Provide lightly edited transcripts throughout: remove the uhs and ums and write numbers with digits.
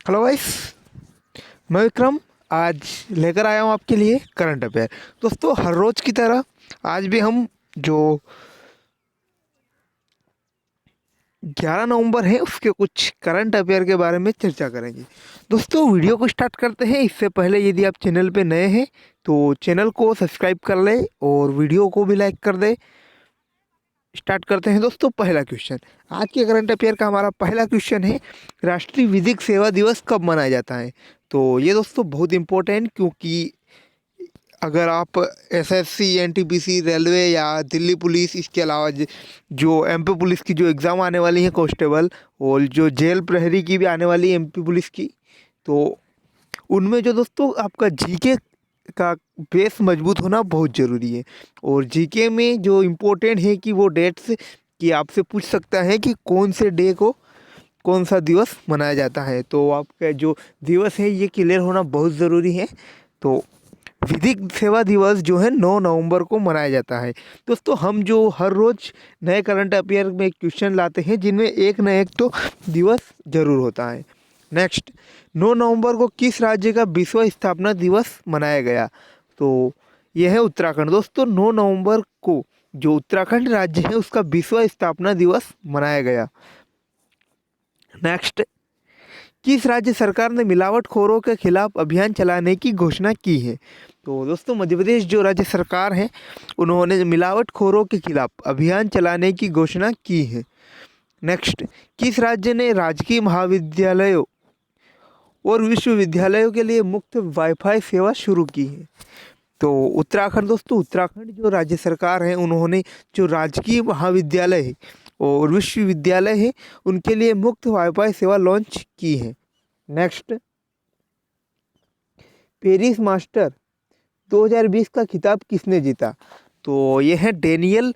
Hello guys. मैं विक्रम। आज लेकर आया हूँ आपके लिए करंट अफेयर। दोस्तों, हर रोज़ की तरह आज भी हम जो 11 नवंबर है उसके कुछ करंट अफेयर के बारे में चर्चा करेंगे। दोस्तों, वीडियो को स्टार्ट करते हैं। इससे पहले यदि आप चैनल पे नए हैं तो चैनल को सब्सक्राइब कर लें और वीडियो को भी लाइक कर दें। स्टार्ट करते हैं दोस्तों। पहला क्वेश्चन, आज के करंट अफेयर का हमारा पहला क्वेश्चन है, राष्ट्रीय विधिक सेवा दिवस कब मनाया जाता है। तो ये दोस्तों बहुत इम्पोर्टेंट, क्योंकि अगर आप एसएससी, एनटीपीसी, रेलवे या दिल्ली पुलिस, इसके अलावा जो एमपी पुलिस की जो एग्ज़ाम आने वाली है कांस्टेबल, और जो जेल प्रहरी की भी आने वाली है एमपी पुलिस की, तो उनमें जो दोस्तों आपका जीके का बेस मजबूत होना बहुत ज़रूरी है। और जीके में जो इम्पोर्टेंट है कि वो डेट्स कि आपसे पूछ सकता है कि कौन से डे को कौन सा दिवस मनाया जाता है। तो आपका जो दिवस है ये क्लियर होना बहुत ज़रूरी है। तो विधिक सेवा दिवस जो है 9 नवंबर को मनाया जाता है। दोस्तों, हम जो हर रोज़ नए करंट अफेयर में क्वेश्चन लाते हैं जिनमें एक न एक तो दिवस जरूर होता है। नेक्स्ट, 9 नवंबर को किस राज्य का विश्व स्थापना दिवस मनाया गया। तो यह है उत्तराखंड। दोस्तों, 9 नवंबर को जो उत्तराखंड राज्य है उसका विश्व स्थापना दिवस मनाया गया। नेक्स्ट, किस राज्य सरकार ने मिलावटखोरों के खिलाफ अभियान चलाने की घोषणा की है। तो दोस्तों, मध्य प्रदेश जो राज्य सरकार है उन्होंने मिलावटखोरों के खिलाफ अभियान चलाने की घोषणा की है। नेक्स्ट, किस राज्य ने राजकीय महाविद्यालयों और विश्वविद्यालयों के लिए मुफ्त वाईफाई सेवा शुरू की है। तो उत्तराखंड। दोस्तों, उत्तराखंड जो राज्य सरकार है उन्होंने जो राजकीय महाविद्यालय है और विश्वविद्यालय है उनके लिए मुफ्त वाईफाई सेवा लॉन्च की है। नेक्स्ट, पेरिस मास्टर 2020 का खिताब किसने जीता। तो ये है डेनियल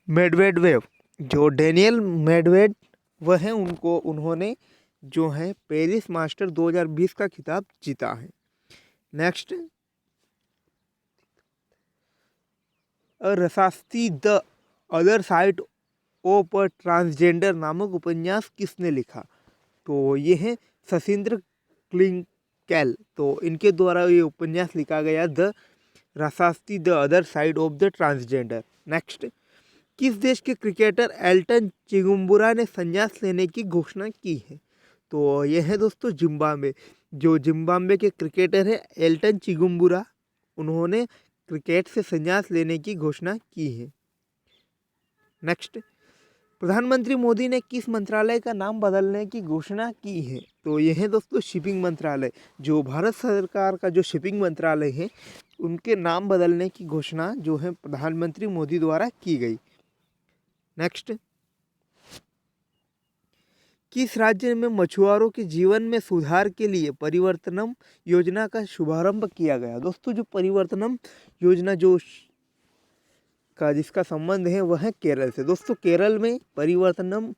मेडवेडवेव। जो डेनियल मेडवेडव है उनको उन्होंने जो है पेरिस मास्टर 2020 का खिताब जीता है। नेक्स्ट, रसास्ती the other side of a transgender नामक उपन्यास किसने लिखा। तो ये है सशिंद्र क्लिंकैल। तो इनके द्वारा ये उपन्यास लिखा गया, द रसास्ती the other side of the transgender. Next, किस देश के क्रिकेटर एल्टन चिगुम्बुरा ने संन्यास लेने की घोषणा की है। तो यह है दोस्तों जिम्बाब्वे। जो जिम्बाब्वे के क्रिकेटर है एल्टन चिगुम्बुरा, उन्होंने क्रिकेट से संन्यास लेने की घोषणा की है। नेक्स्ट, प्रधानमंत्री मोदी ने किस मंत्रालय का नाम बदलने की घोषणा की है। तो यह है दोस्तों शिपिंग मंत्रालय। जो भारत सरकार का जो शिपिंग मंत्रालय है उनके नाम बदलने की घोषणा जो है प्रधानमंत्री मोदी द्वारा की गई। नेक्स्ट, किस राज्य में मछुआरों के जीवन में सुधार के लिए परिवर्तनम योजना का शुभारंभ किया गया। दोस्तों, जो परिवर्तनम योजना का जिसका संबंध है वह है केरल से। दोस्तों, केरल में परिवर्तनम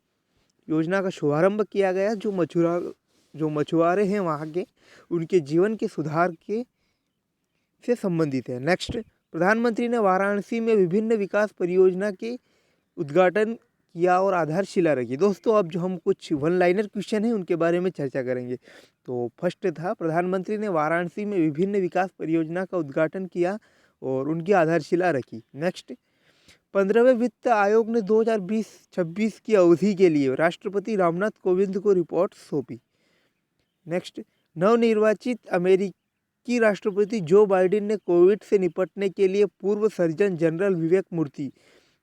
योजना का शुभारंभ किया गया। जो मछुआरे हैं वहाँ के, उनके जीवन के सुधार के से संबंधित है। नेक्स्ट, प्रधानमंत्री ने वाराणसी में विभिन्न विकास परियोजना के उद्घाटन किया और आधारशिला रखी। दोस्तों, अब जो हम कुछ वन लाइनर क्वेश्चन हैं उनके बारे में चर्चा करेंगे। तो फर्स्ट था, प्रधानमंत्री ने वाराणसी में विभिन्न विकास परियोजना का उद्घाटन किया और उनकी आधारशिला रखी। नेक्स्ट, 15वें वित्त आयोग ने 2020-26 की अवधि के लिए राष्ट्रपति रामनाथ कोविंद को रिपोर्ट सौंपी। नेक्स्ट, नवनिर्वाचित अमेरिकी राष्ट्रपति जो बाइडेन ने कोविड से निपटने के लिए पूर्व सर्जन जनरल विवेक मूर्ति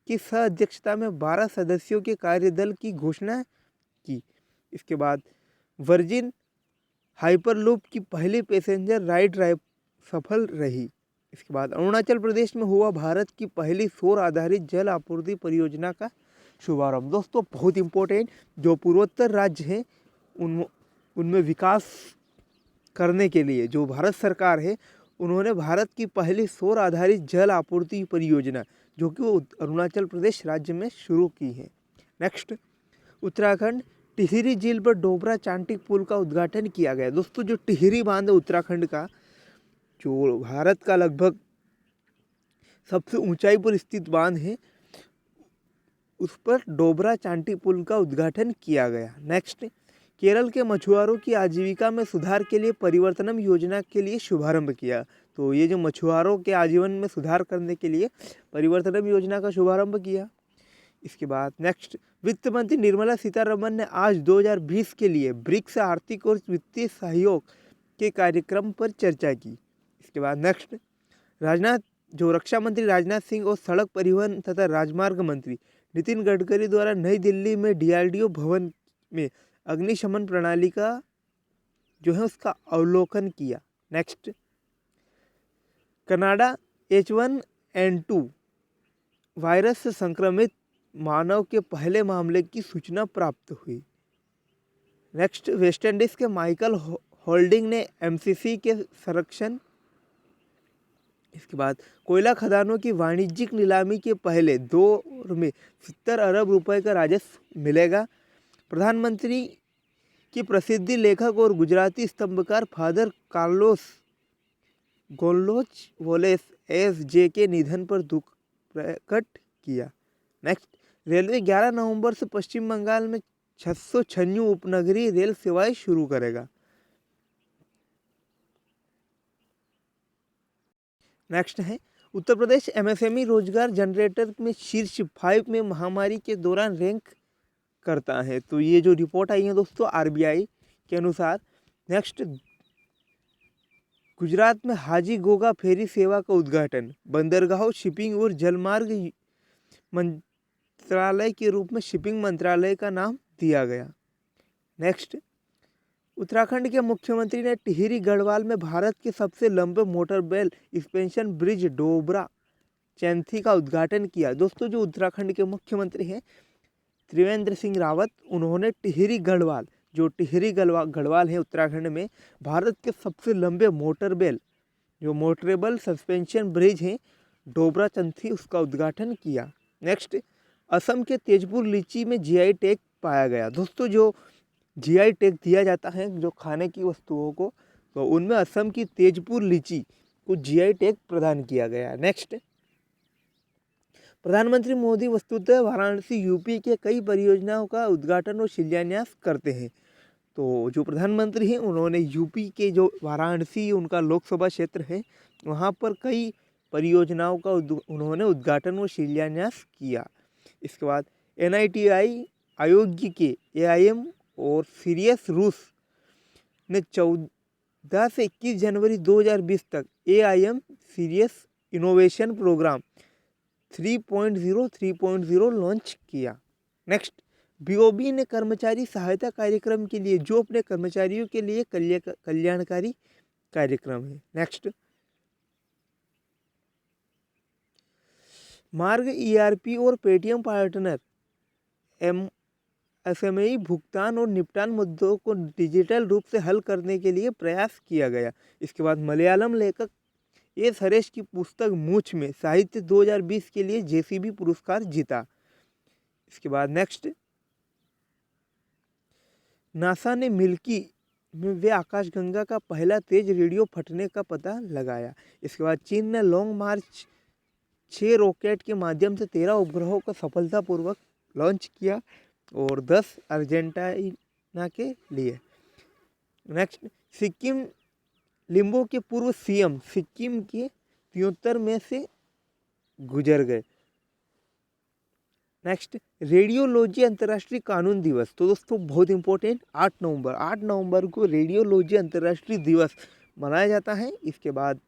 की सह अध्यक्षता में 12 सदस्यों के कार्यदल की घोषणा की। इसके बाद वर्जिन हाइपरलूप की पहली पैसेंजर राइड सफल रही। इसके बाद अरुणाचल प्रदेश में हुआ भारत की पहली सौर आधारित जल आपूर्ति परियोजना का शुभारंभ। दोस्तों, बहुत इंपॉर्टेंट, जो पूर्वोत्तर राज्य हैं उनमें विकास करने के लिए जो भारत सरकार है उन्होंने भारत की पहली सौर आधारित जल आपूर्ति परियोजना जो कि वो अरुणाचल प्रदेश राज्य में शुरू की है। नेक्स्ट, उत्तराखंड टिहरी झील पर डोबरा चांटिक पुल का उद्घाटन किया गया। दोस्तों, जो टिहरी बांध है उत्तराखंड का, जो भारत का लगभग सबसे ऊंचाई पर स्थित बांध है, उस पर डोबरा चांटिक पुल का उद्घाटन किया गया। नेक्स्ट, केरल के मछुआरों की आजीविका में सुधार के लिए परिवर्तनम योजना के लिए शुभारंभ किया। तो ये जो मछुआरों के आजीवन में सुधार करने के लिए परिवर्तनम योजना का शुभारंभ किया। इसके बाद नेक्स्ट, वित्त मंत्री निर्मला सीतारमण ने आज 2020 के लिए ब्रिक्स आर्थिक और वित्तीय सहयोग के कार्यक्रम पर चर्चा की। इसके बाद नेक्स्ट, रक्षा मंत्री राजनाथ सिंह और सड़क परिवहन तथा राजमार्ग मंत्री नितिन गडकरी द्वारा नई दिल्ली में DRDO भवन में अग्निशमन प्रणाली का जो है उसका अवलोकन किया। नेक्स्ट, कनाडा H1N2 वायरस से संक्रमित मानव के पहले मामले की सूचना प्राप्त हुई। नेक्स्ट, वेस्टइंडीज के माइकल होल्डिंग ने MCC के संरक्षण। इसके बाद कोयला खदानों की वाणिज्यिक नीलामी के पहले दौर में 70 अरब रुपए का राजस्व मिलेगा। प्रधानमंत्री की प्रसिद्धि लेखक और Gujarati स्तंभकार father Carlos Gonzales Wallace SJ के निधन पर दुख प्रकट किया। नेक्स्ट, रेलवे 11 नवंबर से पश्चिम बंगाल में 696 उपनगरीय रेल सेवाएं शुरू करेगा। नेक्स्ट है, उत्तर प्रदेश MSME रोजगार जनरेटर में शीर्ष 5 में महामारी के दौरान रैंक करता है। तो ये जो रिपोर्ट आई है दोस्तों RBI के अनुसार। नेक्स्ट, गुजरात में हाजी गोगा फेरी सेवा का उद्घाटन बंदरगाहों, शिपिंग और जलमार्ग मंत्रालय के रूप में शिपिंग मंत्रालय का नाम दिया गया। नेक्स्ट, उत्तराखंड के मुख्यमंत्री ने टिहरी गढ़वाल में भारत के सबसे लंबे मोटरबेल एक्सपेंशन ब्रिज डोबरा चैंथी का उद्घाटन किया। दोस्तों जो उत्तराखंड के मुख्यमंत्री हैं त्रिवेंद्र सिंह रावत, उन्होंने टिहरी गढ़वाल गढ़वाल है उत्तराखंड में भारत के सबसे लंबे मोटरबेल जो मोटरेबल सस्पेंशन ब्रिज हैं डोबरा चंथी उसका उद्घाटन किया। नेक्स्ट, असम के तेजपुर लीची में GI टैग पाया गया। दोस्तों जो GI टैग दिया जाता है जो खाने की वस्तुओं को, तो उनमें असम की तेजपुर लीची को GI टैग प्रदान किया गया। नेक्स्ट, प्रधानमंत्री मोदी वस्तुतः वाराणसी UP के कई परियोजनाओं का उद्घाटन और शिलान्यास करते हैं। तो जो प्रधानमंत्री हैं उन्होंने UP के जो वाराणसी उनका लोकसभा क्षेत्र है वहाँ पर कई परियोजनाओं का उन्होंने उद्घाटन और शिलान्यास किया। इसके बाद NITI आयोग के AIM और सीरियस रूस ने 14 से 21 जनवरी 2020 तक AIM serious innovation program 3.0 launch किया। नेक्स्ट, BOB ने कर्मचारी सहायता कार्यक्रम के लिए जो अपने कर्मचारियों के लिए कल्याणकारी कार्यक्रम है। नेक्स्ट, मार्ग ERP और पेटीएम पार्टनर MSME भुगतान और निपटान मुद्दों को डिजिटल रूप से हल करने के लिए प्रयास किया गया। इसके बाद मलयालम लेखक S हरेश की पुस्तक मूछ में साहित्य 2020 के लिए JCB पुरस्कार जीता। इसके बाद नेक्स्ट, नासा ने मिल्की में आकाशगंगा का पहला तेज रेडियो फटने का पता लगाया। इसके बाद चीन ने लॉन्ग मार्च 6 रॉकेट के माध्यम से 13 उपग्रहों को सफलतापूर्वक लॉन्च किया और 10 अर्जेंटीना के लिए। नेक्स्ट, सिक्किम लिम्बो के पूर्व CM सिक्किम के 73 में से गुजर गए। नेक्स्ट, रेडियोलॉजी अंतर्राष्ट्रीय कानून दिवस। तो दोस्तों बहुत इंपॉर्टेंट 8 नवंबर को रेडियोलॉजी अंतर्राष्ट्रीय दिवस मनाया जाता है। इसके बाद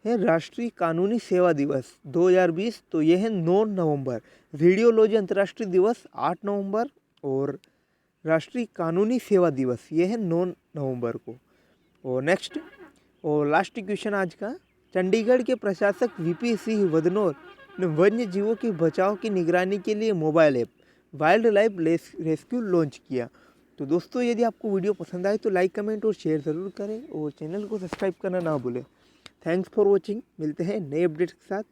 है राष्ट्रीय कानूनी सेवा दिवस 2020, तो यह है 9 नवंबर। रेडियोलॉजी अंतर्राष्ट्रीय दिवस 8 नवंबर और राष्ट्रीय कानूनी सेवा दिवस यह है 9 नवंबर को। और नेक्स्ट और लास्ट क्वेश्चन आज का, चंडीगढ़ के प्रशासक VP सिंह बदनौर ने वन्य जीवों के बचाव की निगरानी के लिए mobile app wild life rescue launch किया। तो दोस्तों यदि आपको वीडियो पसंद आए तो लाइक कमेंट और शेयर ज़रूर करें और चैनल को सब्सक्राइब करना ना भूलें। Thanks for watching. मिलते हैं नए अपडेट के साथ।